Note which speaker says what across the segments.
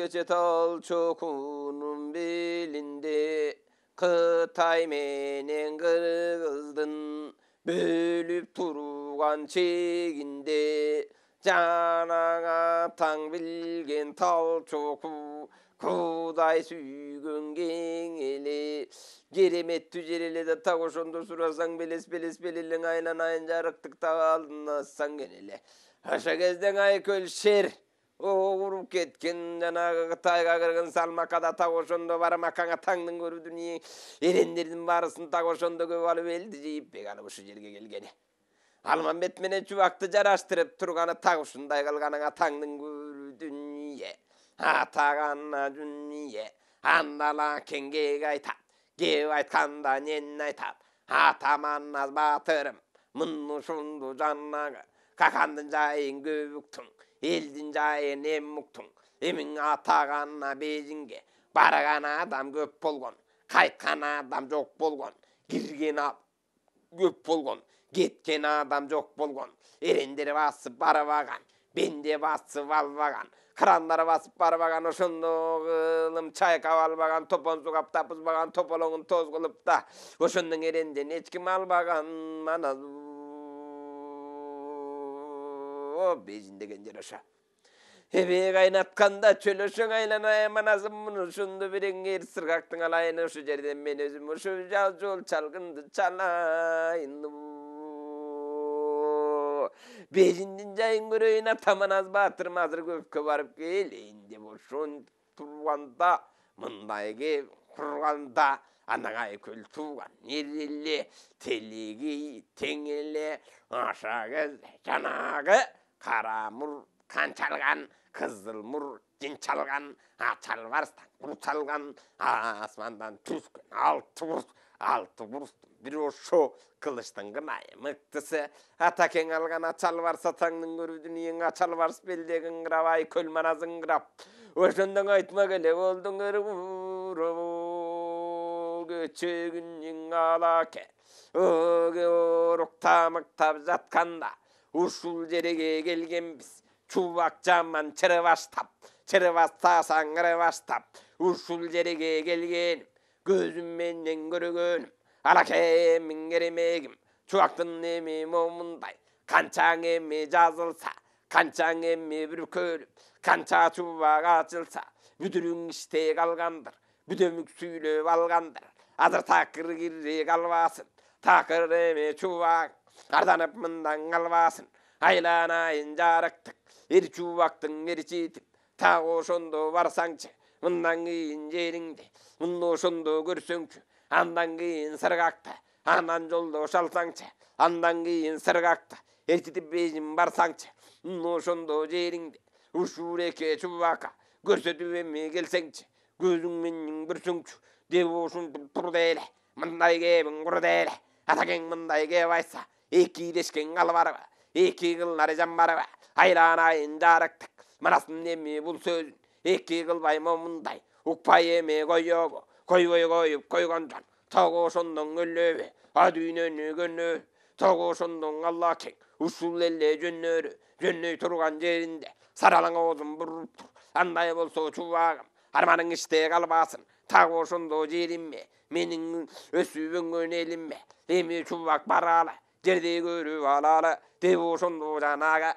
Speaker 1: geçe tal çokunun belinde Kıtay menen kırgızdın bölüp turgan çeginde Canana tang bilgen tal çoku Kuday süygün gengeli Geremet tücereli de ta koşonda surasan beles belilin aylan ayın jarıktık ta aldın san genele Haşa gezden ay köl şer urup ketken janagı Kıtayga kırgın salmakada ta koşonda barmakana tangdın görüdün erenlerinin barısın ta koşonda köp alıp eldi jeyip bek alıp şu jerge gelgeni Alman betmene çuvaktı jaraştırıp turganı ta koşunday kalganına tangdın görüdün Atagana dünye andala kenge gaytat gevayt kanda nennaytat atamannaz batırım mınnu şundu cannaga kakandın jayın göbüktün eldin jayın emmuktun emin atagana bejinge baragan adam köp bolgon kaytkan adam jok bolgon girgen köp bolgon ketken adam jok bolgon erenderi basıp barabagan bende basıp albagan Kıranlara basıp barbagan oşondo kılım çay kavalbagan topon su kapta pızbagan topolonun toz kılıp da oşondun erenden eçkim albagan mana bejinde gencer aşa Hebe kaynatkanda çölöşün aylanaya manazım bunu şundu birenger sırgaktın alayını şu jerden ben özüm şu jol çalgındı çalayın Bejindin jayın göreyine tamanaz batırım hazır köpke barıp geleyin de boşun turganda mındayge kurganda anagay köl tuğan nereli teligi tengeli aşağı canagı karamur kançalgan kızılmur cinçalgan açalvarstan kurçalgan asmandan tüskün altı vurst bir oşo kılıçtan gınayı mıktısı ataken algan açal varsa tangdın görüdün yen açal vars beldegin gravay köl manazın grap oşondan aytma gele oldun göçegün yen alake oge oruktamak tab zatkanda uşul jerege gelgen biz çuvak jaman çırıvastasan gırıvastap uşul jerege gelgenim gözüm menden görgönüm alake mingerimegim çuvaktın nemi momunday kançan emi жазılsa kançan emi bir körüp kança çuvak açılsa büdürün işte kalgandır büdömük süylöp algandır adır takır girri kalvasın takır emi çuvak ardanıp mından kalvasın aylanayın jarıktık bir çuvaktın bir çitip ta oşondo varsaңçı mından keyin jerinde munda oşondo görsöңçü andan keyin sırgakta anan joldo çalsaңçı andan keyin sırgakta ertitip bejim barsaңçı oşondo jerinde uşureke çubaka görsötüp emi gelseңçi gözüň menden görsöңçü dep oşuntup turdu ele mınday kebin kurdu ele ataken mınday kep aysa ekileşken albarba eki kılları jambarba aylanayın jarıktık manasın emi bul sözün eki kılbay momunday ukpay emi koyogo koyboy koyup koygondan tago oşondon öllöbe adüynönü gönö tago oşondon allaken uşul elle jönöy turgan jerinde saralaň ozun burup tur anday bolso çubagım armanın işte kalbasın tago oşondo jerimme menin ösübün elimme emi çubak barala jerde görüp alala dep oşondo janaga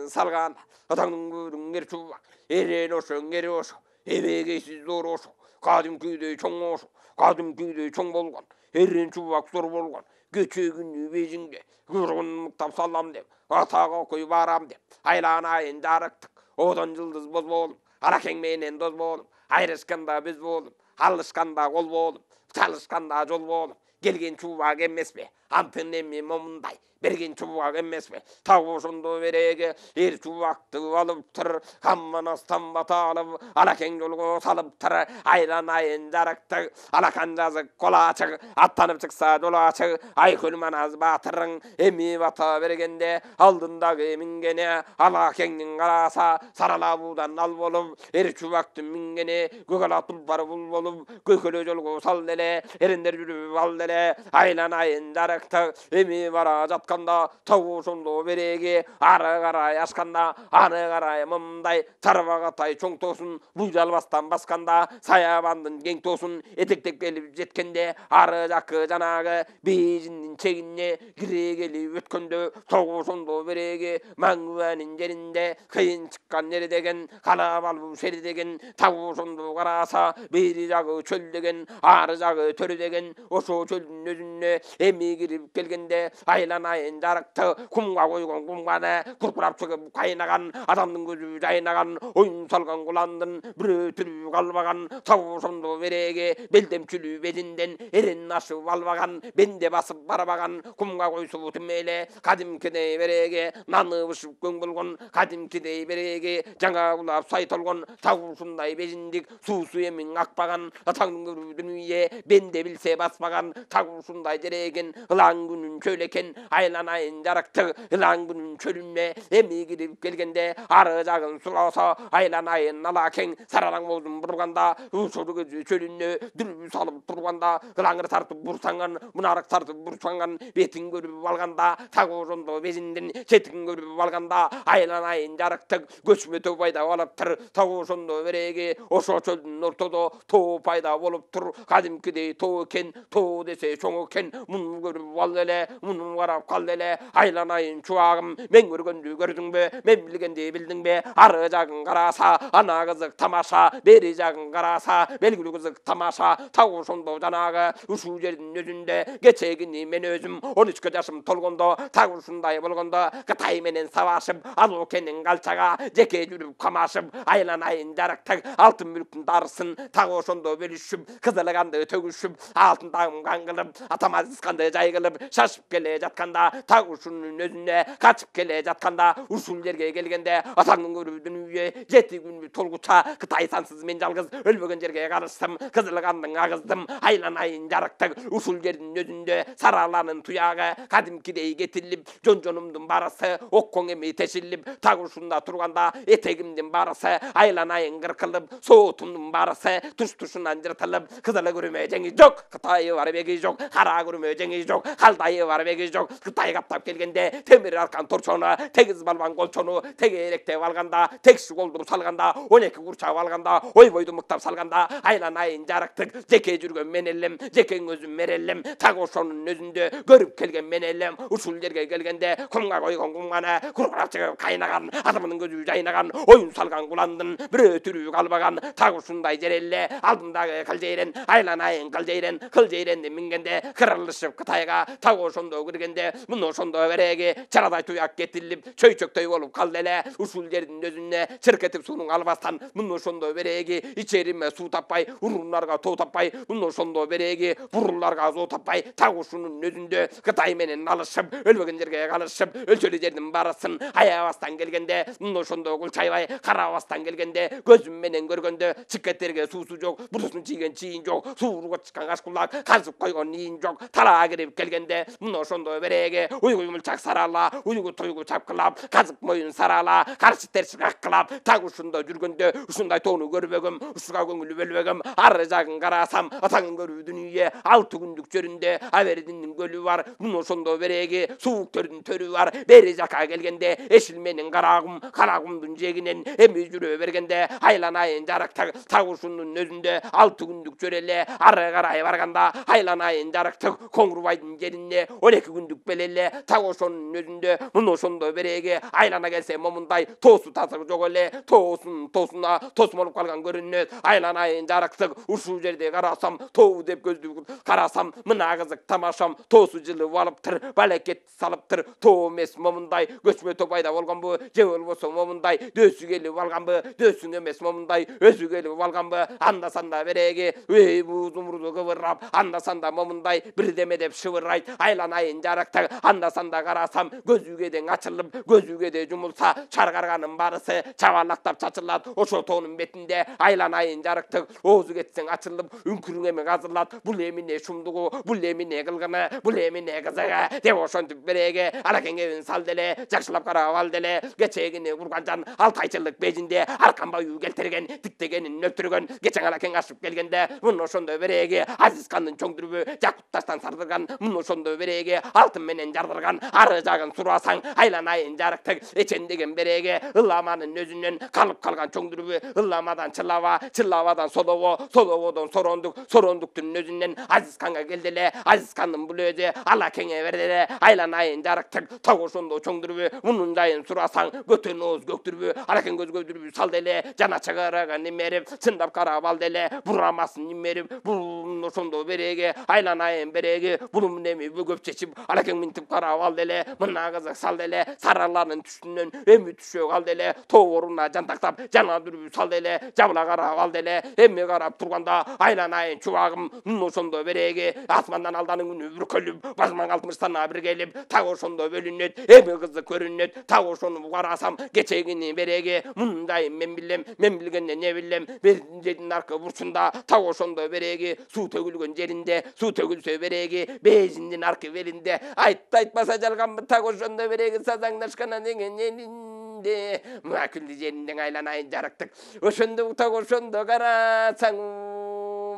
Speaker 1: salganda atаңdın görüň er çubak eren oşoň eri oşo ebegesiz zor oşo kadimkidey çoň oşo kadimkidey çoň bolgon eren çubak zor bolgon göçegünü bejinge gurgun muktap sallam dep ataga koy baram dep aylanayın jarıktık odan yıldız boz bolum arakeň menen doz bolum ayrışkanda biz bolum alışkanda kol bolum çalışkanda jol bolum gelgen çubak emesbe antın emi momunday bergen çubak emesbe ta oşondo berege er çubakty alıp tır hammanastan batalıp alaken jolgo salıp tır aylanayın jarıktık alakan жазık kola açık attanıp çıksa jol açık ayköl manaz batırın emi bata bergende aldındaky mingene alakennin karasa sarala budan al bolup er çubakty mingene gökala tulpar bul bolup gökölö jolgo sal dele erender jürüp al dele aylanayın jarıktık emi bara басқанда тау сонда береге ары қарай ашқанда ары қарай мымдай тарбағатай чоң тосын бұйдалбастан басқанда саябандың кең тосын етектеп келіп жеткенде ары жақы жанағы бейжіңнің чегіне кіре келіп өткенде тау сонда береге маңуәнің жерінде қиын шыққан жер деген қалабал жер деген тау сонда қараса бері жағы чөл деген ары жағы төр деген ошо чөлдің өзіне эми кирип келгенде айланайын жарықты құмға қойған құмғаны құрқырап шығып қайнаған адамның көзі жайнаған ойын салған құландың бір түрі қалбаған тау сонда береге белдемшілі безінден ерен ашып албаған бенде басып барбаған құмға қойсу тімеле қадимкідей береге наны ұшып көң болған қадимкідей береге жаңа құлап сай толған тау сондай безіндік сусу емін ақпаған атаңның көру дүние бенде білсе баспаған тау сондай жереген ылаң күнін чөлекен айланайын жарықты ылаң күнін чөліне эми кирип келгенде ары жағын суласа айланайын алакең саралаң болдun бұрғанда ушору көзі чөліне дүрбі салып тұрғанда ылаңыр тартып бұрсаңған мұнарық тартып бұрсаңған бетін көріп алғанда тау сонда безінден четігін көріп алғанда айланайын жарықтық көшме тау пайда болып тұр тау сонда береге ошо чөлдің ортада тоо пайда болып тұр қадимкідей тоо екен тоо десе чоң екен мұны көріп ал эле мұны қарап қал эле айланайын чубагым мен көргенді көрдің бе мен білгенді білдің бе ары жағын қараса ана қызық тамаша бері жағын қараса белгілі қызық тамаша тау сонда жанағы ушу жердің өзінде кечегini мен өзім 13 жашым толғанда тау шундай болғанда Қытай менен сабашып алу кенен қалчаға жеке жүріп қамашып айланайын жарықтық алтын мүліктің дарысын тау сонда бөлішіп қызылғанды төгішіп алтын тағым қаңғылып атамазыз қанды жай қылып шашып келе жатқанда тау шунның өзіне қачып келе жатқанда ушул жерге келгенде атаңның көру дүние 7 күн толғуча Қытай сансыз мен жалғыз өлбеген жерге қарыштым қызылғандың ағыздым айланайын жарықтық ушул жердің өзінде сараланын туяғы қадимкідей кетіліп жон-жонымдың барысы оққоң емей тешіліп тағы шунда тұрғанда етегімдің барысы айланайын қырқылып соғытымдың барысы тұш-тұшынан жыртылып қызылы көріме жеңі жоқ Қытайы бар бегі жоқ қара көріме жеңі жоқ қалдайы бар бегі жоқ Қытай қаптап келгенде темір арқан торчоны тегіз балбан қолчоны тегеректеп алғанда текші қолдырып салғанда 12 құрчап алғанда ойбойды мұқтап салғанда айланайын жарықтық жеке жүрген мен елім жекең өзім мерелім тағы ошоның өзінде көріп келген мен елім ушул жерге келгенде құмға қойған құмғаны құрқырап шығып қайнаған адамның көзі жайнаған ойын салған құландың бір түрі қалбаған тағы ушундай жерелле алдымдағы қылжейрен айланайын қылжейренді мінгенде қырылышып Қытайға тағы ошондо кіргенде мұны ошондо береге чарадай туяк кетіліп чөйчөктөй болып қалды эле ушул жердің өзіне чыркетип суунун албастан мұны ошондо береге ичериме суу таппай уруундарга тоо таппай мұны ошондо береге бурууларга зоо таппай тағы ушунун өзүндө Кытай менен алышып өлбөгөн жерге калышып өлчөлүү жердин барысын аябастан келгенде мұны ошондо кулчайбай карабастан келгенде көзүм менен көргөндө чиккеттерге суусу жок бурусун чийген чийин жок сууруга чыккан кашкулак казып койгон ийин жок талаа кирип келгенде мұны ошондо береге уйгу юмулчак сарала уйгу тойгу чапкылап казып моюн сарала каршы терс каккылап так ушунда жүргөндө ушундай тоону көрбөгөм ушуга көңүл бөлбөгөм ары жагын карасам атаңын көрүү дүнүйө 6 күндүк жөрүндө абердиндин көлү бар мұны ошондо береге сууктөрдүн төрү бар бери жака келгенде эшил менен карагумдун жегинен эми жүрө бергенде айланайын жарыктык так ушунун өзүндө 6 күндүк жөреле ары карай барганда айланайын жарыктык Коңурбайдын жерине 12 күндүк белеле так ошонун өзүндө мұны ошондо береге айлана келсе момундай тоосу тазыр жок эле тоосуна тоосун болуп калган көрүнөт айланайын жарыктык ушул жерде карасам тоо деп көздү карасам мына кызык тамашам тоосу жылып алыптыр балекет салыптыр тоо эмес момундай көчмө тоо пайда болгонбу же болбосо момундай дөсү келип алганбы дөсүң эмес момундай өзү келип алганбы анда санда береге зумурду кыбырап анда санда момундай бирдеме деп шыбырайт айланайын жарыктык анда санда карасам көзүгө дең ачылып көзүгө де жумулса чаргарганын барысы чабалактап чачылат ошо тоонун бетинде айланайын жарыктык оозу кетсең ачылып үңкүрүң эми казылат бул эмине шумдугу бул эмине кылгыны бул эмине кызыгы деп ошентип береге алакең эбин салды эле жакшылап карап алды эле кечегини курганжан 6 айчылык бежинде аркан баю келтирген тиктегенин өлтүргөн кечең алакең ашып келгенде муну ошондо береге Азиз хандын чоң дүрбү жакут таштан сардырган муну ошондо береге алтын менен менен жардырган ары жагын сурасаң айланайын жарыктык эчендеген береге ылламанын өзүнөн калып калган чоңдурбу ылламадан чылабадан солободон сорондуктун өзүнөн Азизханга келди эле Азизхандын бул өзү ала кеңе берди эле айланайын жарыктык так ошондо чоңдурбу мунун жайын сурасаң көтөн ооз көктүрбү алакен көз көдүрбү салды эле жана чыгарага немерип чындап карап алды эле бурамасын немерип бул ошондо береге айланайын береги булум эми бөгөп чечип алакен минтип карап алды эле мына кызык салды эле сараланын түшүнөн эми түшө калды эле тоборуна жантактап жана дүрбү салды эле жабыла карап алды эле эми карап турганда айланайын чубагым ошондо береги асмандан алданын күнү бүркөлүп башмаң алтымыштана бир келип так ошондо бөлүнөт эми кызы көрүнөт так ошону карасам кечегини береги мындайын мен билгенден не билем жердин аркы бурчунда так ошондо береги суу төгүлгөн жеринде суу төгүлсө береги бежиндин аркы белинде айтпаса жалганбы так ошондо береги сазаңдашкана деген элинде макүлдү жеринден айланайын жарыктык ошондо так ошондо карасаң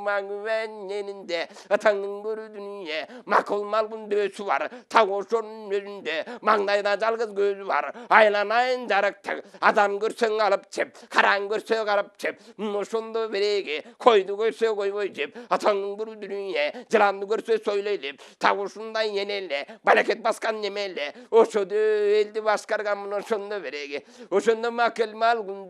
Speaker 1: маңвененинде атаңдын көрүү дүнүйө макул малгын дөсү бар так ошонун өзүндө маңдайда жалгыз көзү бар айланайын жарыктык адам көрсөң алып чеп караң көрсө карап чеп ошондо береги койду көрсө койбой жеп атаңдын көрүү дүнүйө жыланды көрсө сойлой элеп так ушундай эне эле балекет баскан неме эле ошодо элди башкарганмын ошондо береги ошондо макул малгын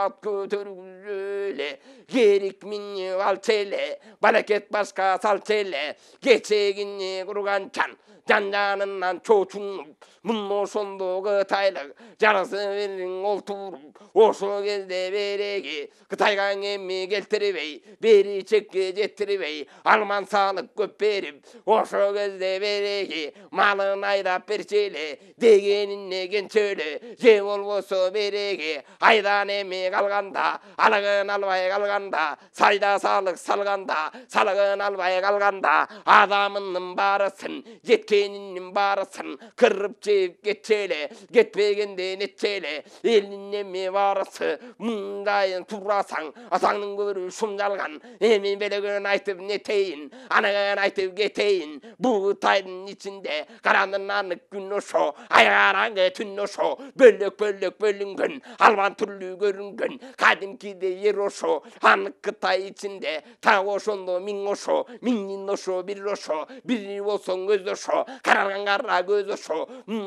Speaker 1: ат көтөргүзө эле керик минни алчу эле балекет башка салчу эле кечегини курганчан жан-жанынан чочунуп муну ошондо кытайлык жарысы бериң олтуруп ошол кезде береги Кытайга эми келтирбей бери чекке жеттирбей алман салык көп берип ошол кезде береги малын айдап берчү эле дегенине кенче эле же болбосо береги айдан эми калганда алыгын албай калганда сайда салык салганда салыгын албай калганда адамынын баарысын жеткенинин баарысын кырып жеп кетчү эле кетпегенде нече эле элдин эми баарысы мындайын турасаң атаңдын көрүү шумжалган эми белегин айтып нетейин анагын айтып кетейин бул Кытайдын ичинде карандын анык күн ошо айгараңгы түн ошо бөлөк бөлүнгөн албан түрлүү көрүнгөн кадимкиде ер ошо анык Кытай ичинде так ошондо миң ошо миңдин ошо бир болсоң көз ошо каралган кара көз ошо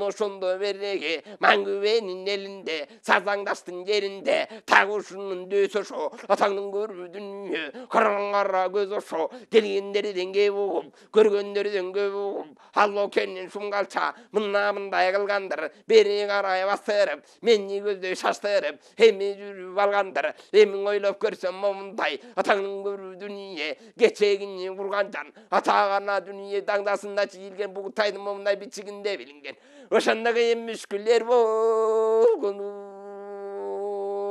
Speaker 1: ошондо береги маңгүбенин элинде сазаңдаштын жеринде так ушунун дөсү ошо атаңдын көрүү дүнүйө каралган кара көз ошо келгендерден кеп угуп көргөндөрдөн көп угуп алло кенин шумгалча мындай кылгандыр бери карай бастырып мени көздөй шаштырып эми жүрүп алгандыр эми ойлоп көрсөм момундай атаңдын көрүү дүнүйө кечегини курганжан атагана дүнүйө даңдасында чийилген бул Кытайдын момундай бичигинде билинген ошондогу эми мүшкүлдөр болгону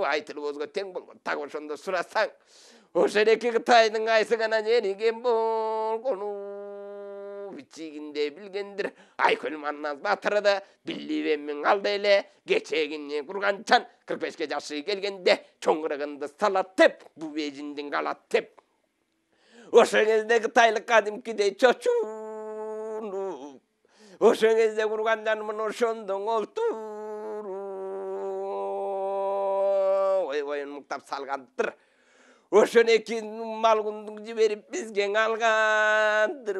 Speaker 1: айтылып өзгө тең болгон так ошондо сурасаң ошо эки Кытайдын кайсы гана жериген болгону бичигинде билгендир Айкөл Маннас батырды билип эми алды эле кечегини курганчан 45 жашы келгенде чоңгырыгынды салаттеп бу бежиндин калат деп ошо кезде Кытайлык кадимкидей чочунуп ошо кезде курганжанмын ошондо олтуруп ойбоюн муктап салгандыр ошон эки малгундук жиберип бизге алгандыр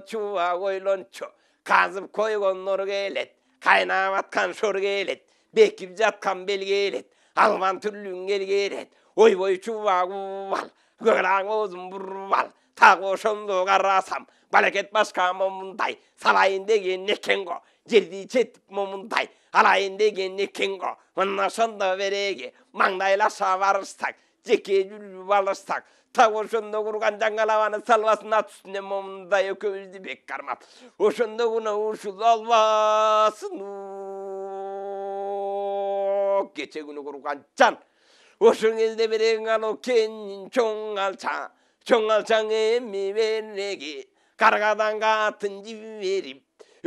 Speaker 1: чубак ойлончу казып койгон нор келет кайнап аткан шор келет бекип жаткан бел келет албан түрлүң эл келет ойбой чубак убал кыраң оозун буруп ал так ошондо карасам балекет башка момундай салайын деген экен го жерди четип момундай алайын деген экен го мына ошондо береги маңдайлаша барышсак жеке жүрүп алышсак так ошондо курган жаңгалабаны салбасын ат үстүнө момундай экөөбүздү бек кармап ошондо гана ушул албасын кече күнү курганчан ошол кезде берең анау кенин чоң алчаң эми береги каргадан катын жиберип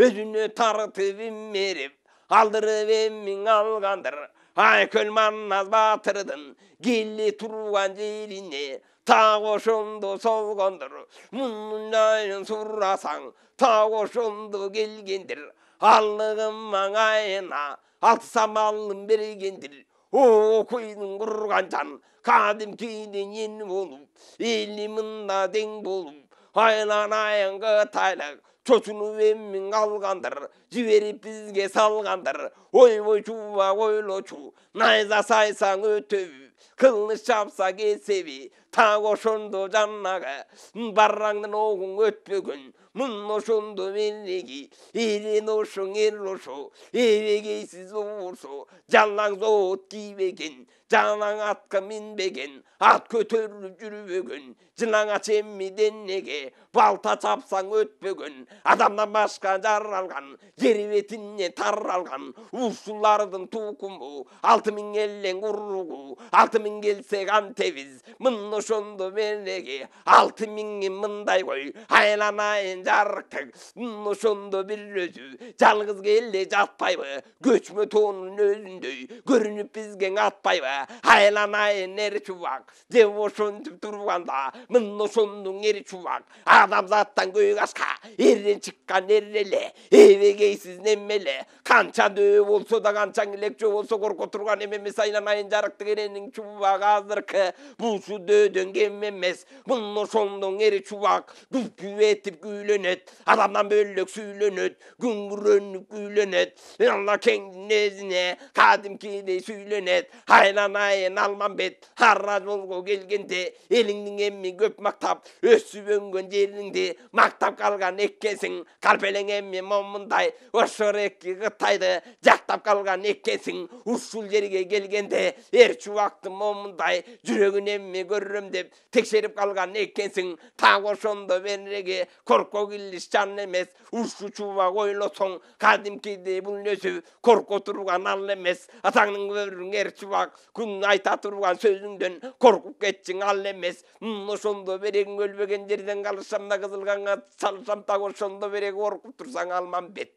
Speaker 1: өзүнө тартып имерип алдырып эми алгандыр Aykül mannaz batırdın gilli turgan jerine ta oşondu solgondur munayın surrasaң ta oşondu gelgendir allığım mаңайына алты самалын бергендир о күйдің құрған жан кәдімкиден ен болып елі мында дең болып айланайын қытайлық чочунуп эммиң алгандыр жиберип бизге салгандыр ойбой чуба ойлочу найза сайсаң өтөбү кылыч чапса кесеби так ошондо жаннага барраңдын огуң өтпөгөн мын ошондо мелеги ирен ошоң эр ошо эбегейсиз уурсо жалаң зоот кийбеген жалаң атка минбеген ат көтөрүлүп жүрбөгөн жылаңа чемми денеге балта чапсаң өтпөгөн адамдан башка жаралган жер бетине таралган ушулардын тукуму 6000 элең уругу 6000 келсе кантебиз мын ошондо мелеги 6000 мындай кой айланайын жарыктык мын ошондо бир өзү жалгыз келе жатпайбы көчмө тоонун өзүндөй көрүнүп бизге атпайбы айланайын эр чубак деп ошентип турганда мын ошондун эр чубак адамзаттан көйгө ашка эрден чыккан эр эле эбегейсиз немеле канча дөө болсо да канча элекчө болсо корко турган эмемес айланайын жарыктык эренин чубак азыркы буусу дөөдөн кем эмес мын ошондун эр чубак күпкү этип күүлөнөт адамдан бөлөк сүйлөнөт күңгүрөнүп күүлөнөт алла кеңдин эзине кадимкидей сүйлөнөт айланайын алмамбет ара жолго келгенде элиңдин эмми көп мактап өсүп өнгөн жериңди мактап калган эккенсиң калпелең эмми момундай ошор эки кытайды жактап калган эккенсиң ушул жерге келгенде эр чубактын момундай жүрөгүн эмми көрөм деп текшерип калган эккенсиң так ошондо береге корко килиш жан эмес ушул чубак ойлосоң кадимкидей бул нөсү корко турган ал эмес атаңдын көрүң эр чубак күн айта турган сөзүңдөн коркуп кетчиң ал эмес ошондо береги өлбөгөн жерден калышам да кызылганга салышам так ошондо береги коркуп турсаң алмамбет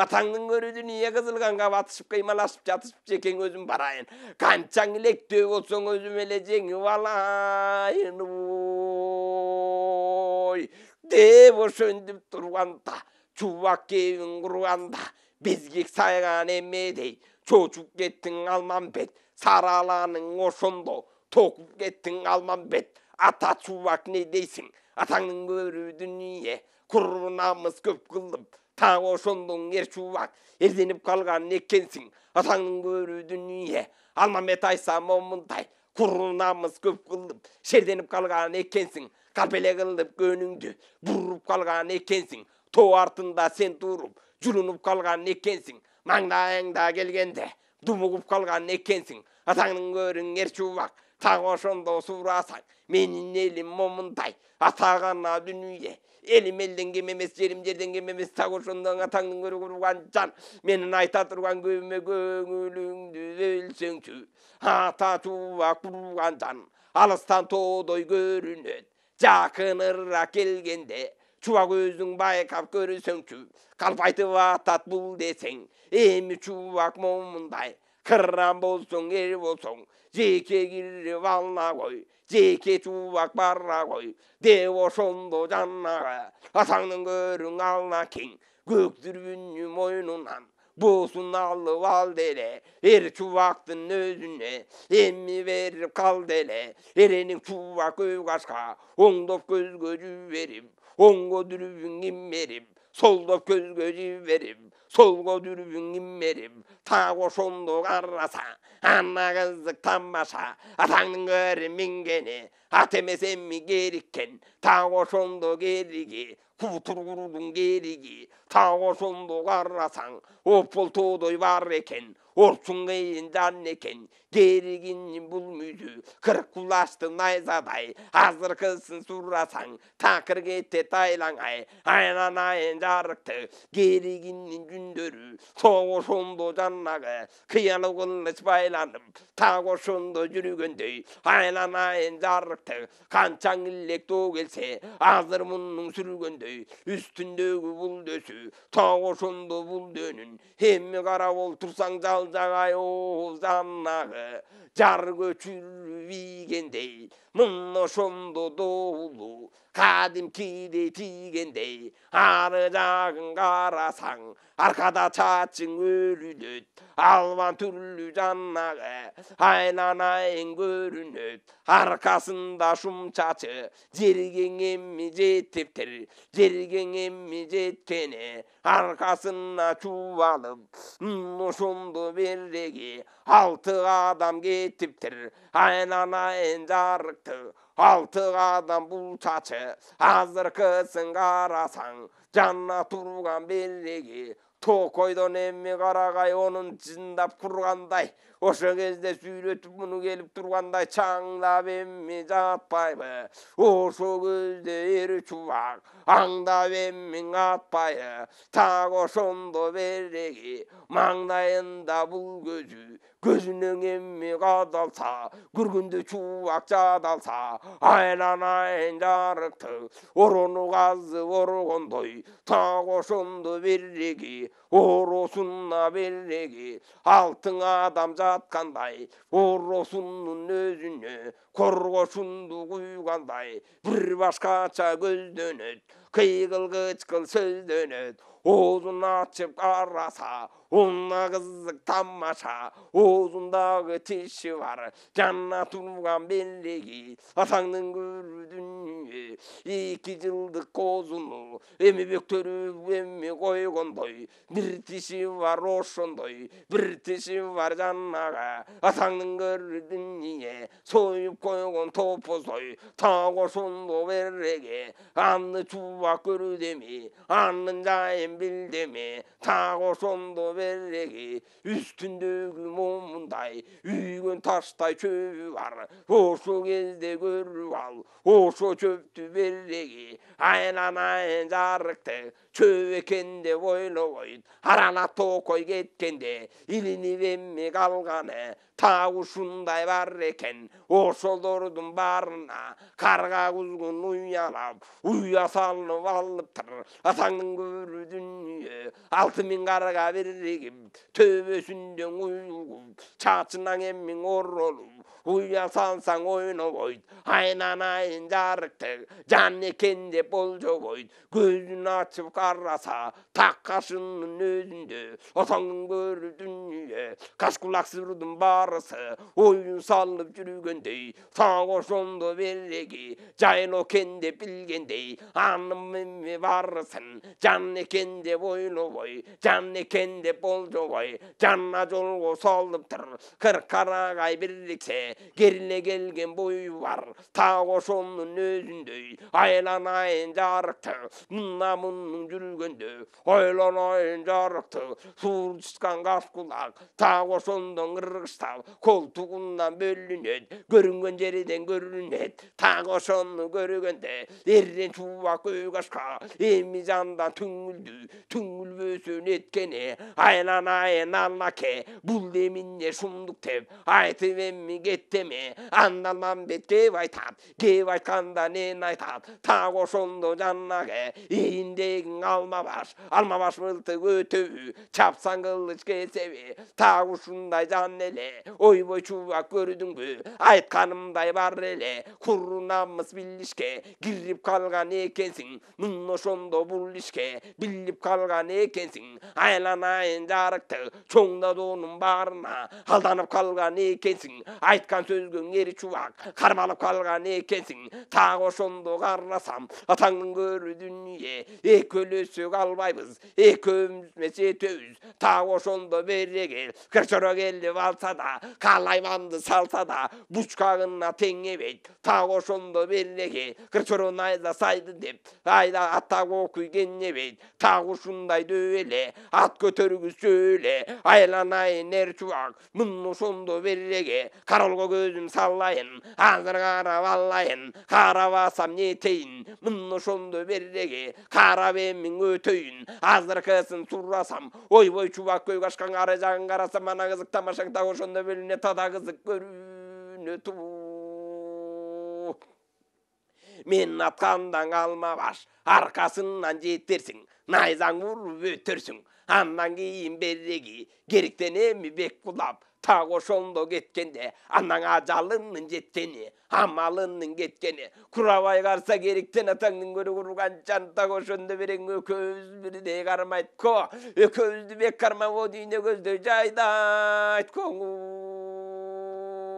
Speaker 1: атаңдын көрү дүнүйө кызылганга батышып кыймалашып жатышып жекең өзүм барайын канчаң электөө болсоң өзүм эле жеңип алайын ой деп ошентип турганда чубак кебин курганда безгек сайган эмедей чочуп кеттиң алмамбет сараланың ошондо токуп кеттиң алмамбет ата чубак не дейсиң атаңдын көрү дүнүйө кур намыс көп кылдым так ошондон эр чубак эрденип калган экенсиң атаңдын көрү дүнүйө алмамбет айса момундай кур намыс көп кылдым шерденип калган экенсиң калпеле кылып көнүңдү буруп калган экенсиң тоо артында сен туруп жүрүнүп калган экенсиң маңдайыңда келгенде думугуп калган экенсиң атаңдын көрүң эр чубак так ошондо сурасаң менин элим момундай атагана дүнүйө элим элден кем эмес жерим жерден кем эмес так ошондо атаңдын көрү курган жан менин айта турган көмө көңүлүңдү бөлсөңчү ата чубак курган жан алыстан тоодой көрүнөт жакыныраак келгенде чубак өзүң байкап көрсөңчү калп айтып атат бул десең эми чубак момундай кыран болсоң эр болсоң жеке кирип ална кой жеке чубак барна кой деп ошондо жаннага атаңдын көрүң ална кең көк дүрбүнү мойнунан боосун алып ал деле эр чубактын өзүнө эмми берип кал деле эренин чубак көйгө ашка оңдоп көзгө жиберип оңго дүрбүн иммерип солдоп көзгө жиберип солго дүрбүн иммерип так ошондо караса ана кызык тамаша атаңдын көрү мингени ат эмес эмми кериккен так ошондо кериги кутургурдун кериги так ошондо карасаң опол тоодой бар экен орчун кыйын жан экен керигинин бул мүзү кырк кулачты найзадай азыркысын сурасаң такыр кетет айлаңай айланайын жарыкты керигинин жүндөрү так ошондо жаннагы кыялы кылыч байланып так ошондо жүргөндөй айланайын жарыкты канчаң илек тоо келсе азыр мунун сүргөндөй үстүндөгү бул дөсү так ошондо бул дөнүн эмми карап олтурсаң жал алжағай жаннағы жар көчірбегендей мұны ошондо доолу кадимкидей тийгендей ары жагын карасаң аркада чачың өрүнөт албан түрлүү жаннагы айланайын көрүнөт аркасында шум чачы жерген эмми жетиптир жерген эмми жеткени аркасына чубалып ошондо береги 6 адам кетиптир айланайын жарыкты 6 адам бул чачы азыркысын карасаң жанна турган береги токойдон эмми карагай онун чындап тургандай ошо кезде сүйлөтүп муну келип тургандай чаңдап эмми жатпайбы ошо кезде эр чубак аңдап эммиң атпайбы так ошондо береги маңдайында бул көзүнөн эмми кадалса көргөндө чубак жадалса айланайын жарыкты орону казып оргондой так ошондо береги оросуна береги 6 адам жаткандай оросунун өзүнө коргошунду куйгандай бир башкача көздөнөт кыйгыл-кычкыл сөздөнөт оозун ачып караса онна кызык тамаша оозундагы тиши бар жанна турган береги атаңдын көрүү дүнүйө 2 жылдык коозуну эми бөктөрүп эми койгондой бир тиши бар ошондой бир тиши бар жаннага атаңдын көрүү дүнүйө союп койгон топозой так ошондо береги аны чубак көрүдеми анын жайын билдеми так ошондо береги үстүндөгү момундай үйгөн таштай чөбү бар ошо кезде көрүп ал ошо чөптү береги айланайын жарыкты чөп экен деп ойлобойт арана токой кеткенде илинип эмми калганы так ушундай бар экен ошолордун баарына карга кузгун уя салынып алыптыр атаңдын көрүү дүнүйө 6000 карга берегим төбөсүндөн уюлуп чачынан эммиң оролуп уя салсаң ойнобойт айланайын жарыкты жан экен деп болжобойт көзүн ачып караса так кашынын өзүндө атаңдын көрүү дүнүйө каш кулак сырдын баарысы оюн салып жүргөндөй так ошондо береги жайлоо экен деп билгендей анын эми баарысын жан экен деп ойлобой жан экен деп болжобой жанна жолго салыптыр кыркарагай бириксе кериле келген бою бар так ошонун өзүндөй айланайын жарыкты мына мунун жүргөндө ойлонойын жарыкты суур чычкан каш кулак так ошондон кыргызтап колтугунан бөлүнөт көрүнгөн жерден көрүнөт так ошону көргөндө эрден чубак көйгашка эми жандан түңүлбөсүн эткени айланайын аллаке бул эмине шумдук деп айтып эми кеттеми Андалмамбет кеп айтат кеп айтканда нени айтат так ошондо жаннага ийиндеги алма баш мылтык өтөбү чапсаң кылыч кесеби так ушундай жан эле ойбой чубак көрдүңбү айтканымдай бар эле куру намыс билишке кирип калган экенсиң мына ошондо бул ишке билип калган экенсиң айланайын жарыкты чоң дадоонун баарына алданып калган экенсиң айткан сөзгө эр чубак кармалып калган экенсиң так ошондо карасам атаңдын көрүү дүнүйө экөөлөсөк албайбыз экөөбүз жетөбүз так ошондо береги кырчоро келип алса да калайманды салса да бучкагына тең эбейт так ошондо береги кырчоро найза сайды деп айда аттак окуй кенебейт так ушундай дөп эле ат көтөргүзчү эле айланайын эр чубак мына ошондо береги каролго көзүм салайын азыр карап алайын карабасам не этейин мына ошондо береги карап эмиң өтөйүн азыркысын сурасам ойбой чубак көй кашкан ары жагын карасам ана кызык тамашаң так ошондо белине тада кызык көрүнөт мен аткандан алма баш аркасынан жетерсиң Найзаң ұрып өтерсің, аннан кейін береги, керіктен емі бек құлап, тағы ошондо кеткенде, аннан ажалыңның жеткени, амалыңның кеткени. Курабай карса керіктен атаңның көрі құрған жан, тағы ошондо берең өкөз бірдей кармайт ко, өкөзді бек кармап о дүйне көзді жайдайт коңу.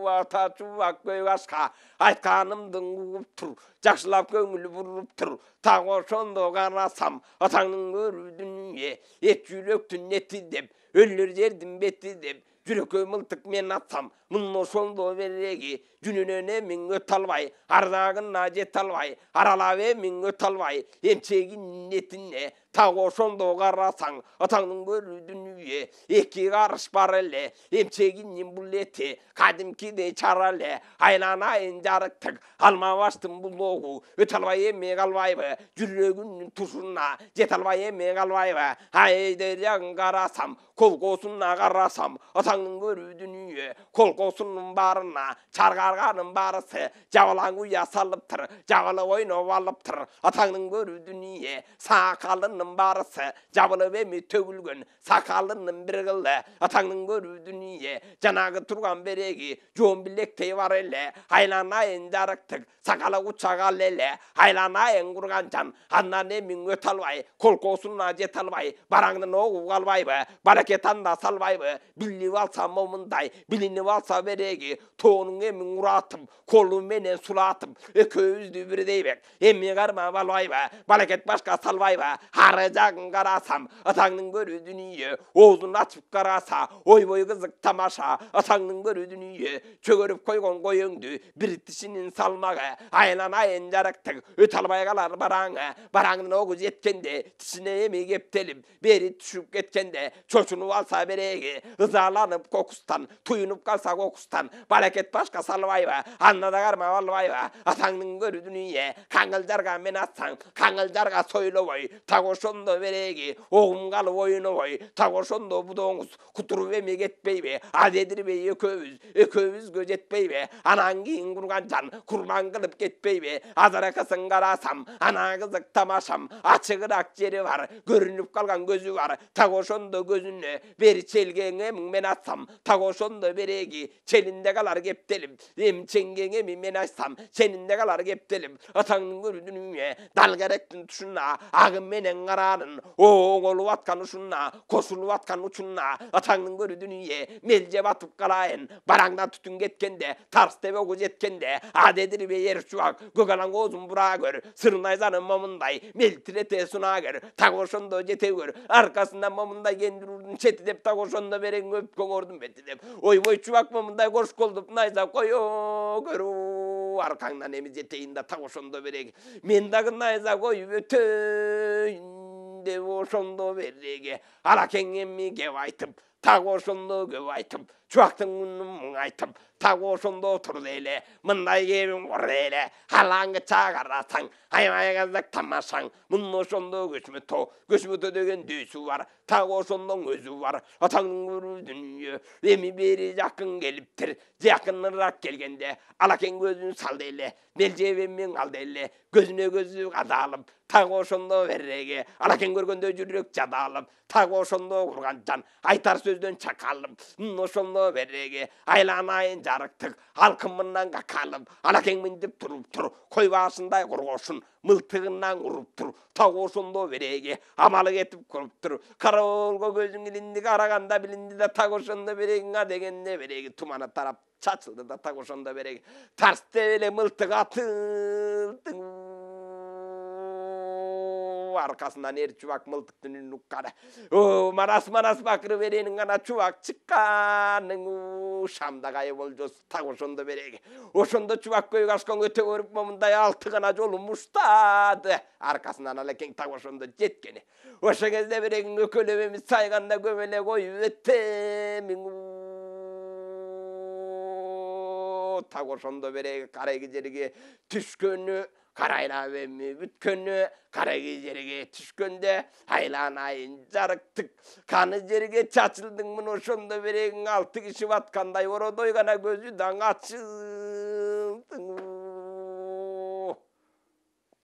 Speaker 1: Ата чубак көй ашқа, айтқанымдың уып тұр, жақшылап көңіл бұрып тұр. Тағы ошондо қарасам, атаңның көрі дүние, ет жүректің неті деп, өлір жердің беті деп, жүрекке мылтық мен атсам, мұн ошондо береги, жүнүнөн эмиң өтө албай, ардагына жете албай, аралап эмиң өтө албай, эмчегин нетине, тагы ошондо карасаң, атаңдын көрүү дүнүйө, эки карыш бар эле, эмчегинин бул эти, кадимкидей чара эле, айланайын жарыктык, алма баштын булогу, өтө албай эме калбайбы, жүрөгүнүн тушуна, жете албай эме калбайбы, айдер жагын карасам, колкосуна карасам, атаңдын көрүү дүнүйө, колкосунун барына, чаргарганын барысы, жабалаң уя салыптыр, жабылып ойноп алыптыр, атаңдын көрүү дүнүйө, сакалынын барысы, жабылып эми төгүлгөн, сакалынын бир кылы, атаңдын көрүү дүнүйө, жанагы турган береги, жоон билектей бар эле, айланайын жарыктык, сакалы кучагал эле, айланайын курган жан, андан эмиң өтө албай, колкосуна жете албай, бараңдын огу калбайбы, баракет анда салбайбы, билип алса момундай, билинип алса береги, тоонун эмиң уратып, колу менен сулатып, экөөбүздү бирдейбек, эми кармап албайбы, баракет башка салбайбы, ары жагын карасам, атаңдын көрүү дүнүйө, оозун ачып караса, ойбой кызык тамаша, атаңдын көрүү дүнүйө, чөгөрүп койгон коюңду, бир тишинин салмагы, айланайын жарыктык, өтө албай калар бараңы, бараңдын огу жеткенде, тишине эми кептелип, бери түшүп кеткенде, чочунуп алса береги, ызаланып кокустан, туюнуп калса кокустан, баракет башка салбайбы, анда да кармап албайбы, атаңдын көрүү дүнүйө, каңылжарга мен атсаң, каңылжарга сойлобой, так ошондо береги, огум калып ойнобой, так ошондо будоңуз кутуруп эми кетпейби, адедирбей экөөбүзгө жетпейби, анан кийин курган жан, курман кылып кетпейби, азыракысын карасам, ана кызык тамашам, ачыгыраак жери бар, көрүнүп калган көзү бар, так ошондо көзүнө, бери челген эмиң мен атсам, так ошондо береги, челинде калар кептелип, эмченген эми мен айтсам, ченинде калар кептелип, атаңдын көрүү дүнүйө, дал керектин тушуна, агым менен караанын, оңолуп аткан ушуна, косулуп аткан учуна, атаңдын көрүү дүнүйө, мелже батып калайын, бараңдан түтүн кеткенде, тарс деп огу жеткенде, адедирбей ер чубак, көгалаң оозун бура көр, сырнайзанын момундай, мелтирете суна көр, так ошондо жете көр, аркасынан момундай кендирүүнүн чети деп, так ошондо берең өпкөңөрдүн бети деп, ойбой чубак момундай кошколдуп найзап кое көрүү, аркаңдан эми жетейин да, так ошондо береги, мен дагы найзап коюп өтөйүн деп ошондо береги, алакең эми кеп айтып, так ошондо көп айтып, чубактын күнүн мұң айтып, так ошондо отурду эле, мындай кебиң бар эле, алаңгы чагарасаң, аймай казак тамашаң, мун ошондо көчмөтө деген дүйсү бар, так ошондо өзү бар, атаңдын көрүү дүнүйө, эми бери жакын келиптир, жакыныраак келгенде, алакең көзүн салды эле, мелжебемин алды эле, көзүнө көзү кадалып, так ошондо береги, алакең көргөндө жүрөк жадалып, так ошондо курган жан, айтар сөздөн чакалып, ошондо береги, айланайын жарыктык, алкымынан какалып, алакең мындып туруп тур, кой башындай кургошун, мылтыгынан уруп тур, так ошондо береги, амалы кетип куруп тур, кара болго көзүң илинди караганда билинди да, так ошондо берегиңа дегенде береги, туманы тарап чачылды да, так ошондо береги, тарс деп эле мылтык атылды, аркасынан эр чубак мылтыктын үнүн укканы, манас бакырып беренин гана чубак чыкканың, шамда кайы болжосу, так ошондо береги, ошондо чубак көйгө ашкан өтө көрүп момундай 6 гана жолун муштады, аркасынан алакең так ошондо жеткени, ошо кезде берегиң өкөлөп эми сайганда көмөлө коюп өтөмүң, так ошондо береги карайгы жерге түшкөнү, карайлап эми бүткөнү, карайгы жерге түшкөндө, айланайын жарыктык, каны жерге чачылдың, мына ошондо берегиң 6 киши баткандай ородой гана көзү даң ачылдың.